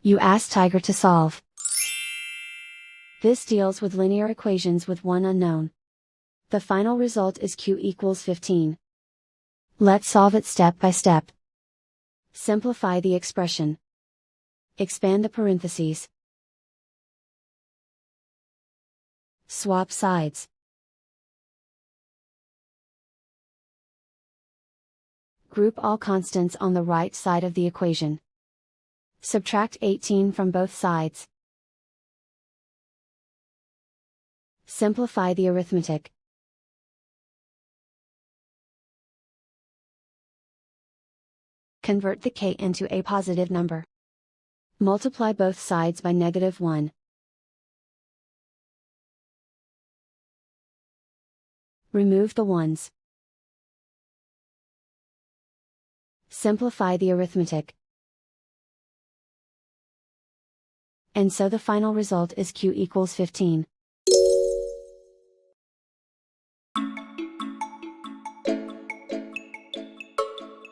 You ask Tiger to solve. This deals with linear equations with one unknown. The final result is q equals 15. Let's solve it step by step. Simplify the expression. Expand the parentheses. Swap sides. Group all constants on the right side of the equation. Subtract 18 from both sides. Simplify the arithmetic. Convert the k into a positive number. Multiply both sides by -1. Remove the ones. Simplify the arithmetic. And so the final result is q equals 15.